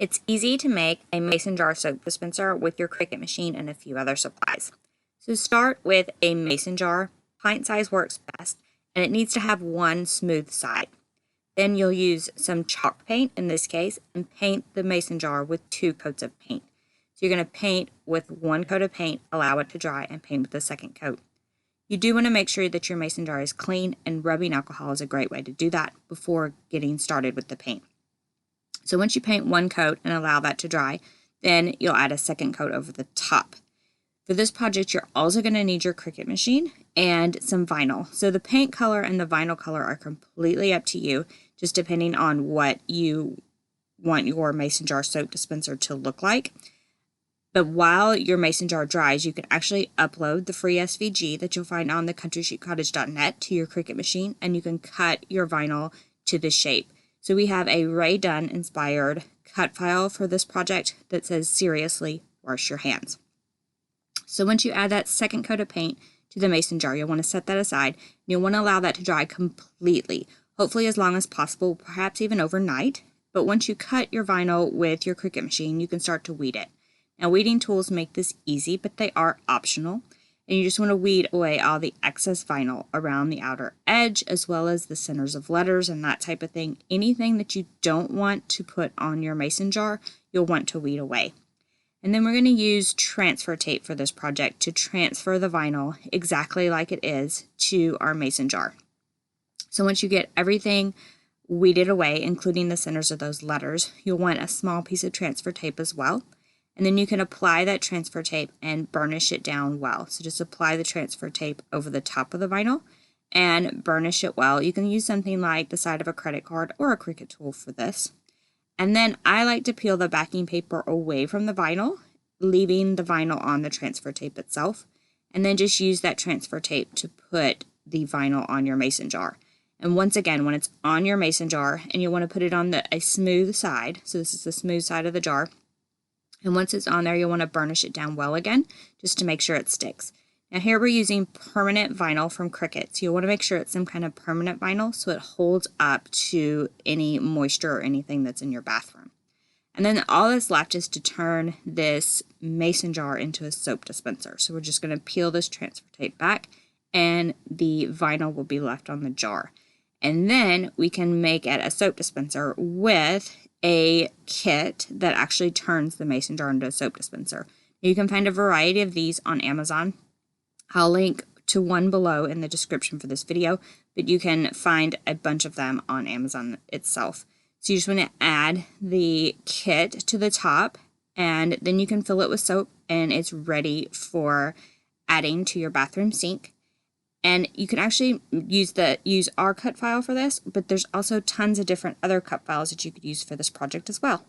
It's easy to make a mason jar soap dispenser with your Cricut machine and a few other supplies. So start with a mason jar. Pint size works best, and it needs to have one smooth side. Then you'll use some chalk paint in this case and paint the mason jar with 2 coats of paint. So you're going to paint with 1 coat of paint, allow it to dry, and paint with the second coat. You do want to make sure that your mason jar is clean, and rubbing alcohol is a great way to do that before getting started with the paint. So once you paint 1 coat and allow that to dry, then you'll add a second coat over the top. For this project, you're also going to need your Cricut machine and some vinyl. So the paint color and the vinyl color are completely up to you, just depending on what you want your mason jar soap dispenser to look like. But while your mason jar dries, you can actually upload the free SVG that you'll find on the countrysheetcottage.net to your Cricut machine, and you can cut your vinyl to the shape. So we have a Rae Dunn inspired cut file for this project that says, "Seriously, wash your hands." So once you add that second coat of paint to the mason jar, you'll want to set that aside. You'll want to allow that to dry completely, hopefully as long as possible, perhaps even overnight. But once you cut your vinyl with your Cricut machine, you can start to weed it. Now, weeding tools make this easy, but they are optional. And you just want to weed away all the excess vinyl around the outer edge, as well as the centers of letters and that type of thing. Anything that you don't want to put on your mason jar, you'll want to weed away. And then we're going to use transfer tape for this project to transfer the vinyl exactly like it is to our mason jar. So once you get everything weeded away, including the centers of those letters, you'll want a small piece of transfer tape as well. And then you can apply that transfer tape and burnish it down well. So just apply the transfer tape over the top of the vinyl and burnish it well. You can use something like the side of a credit card or a Cricut tool for this. And then I like to peel the backing paper away from the vinyl, leaving the vinyl on the transfer tape itself. And then just use that transfer tape to put the vinyl on your mason jar. And once again, when it's on your mason jar, and you want to put it on a smooth side, so this is the smooth side of the jar, and once it's on there, you'll want to burnish it down well again, just to make sure it sticks. Now here we're using permanent vinyl from Cricut, so you'll want to make sure it's some kind of permanent vinyl so it holds up to any moisture or anything that's in your bathroom. And then all that's left is to turn this mason jar into a soap dispenser. So we're just going to peel this transfer tape back, and the vinyl will be left on the jar. And then we can make it a soap dispenser with a kit that actually turns the mason jar into a soap dispenser. You can find a variety of these on Amazon. I'll link to one below in the description for this video, but you can find a bunch of them on Amazon itself. So you just want to add the kit to the top, and then you can fill it with soap, and it's ready for adding to your bathroom sink. And you can actually use our cut file for this, but there's also tons of different other cut files that you could use for this project as well.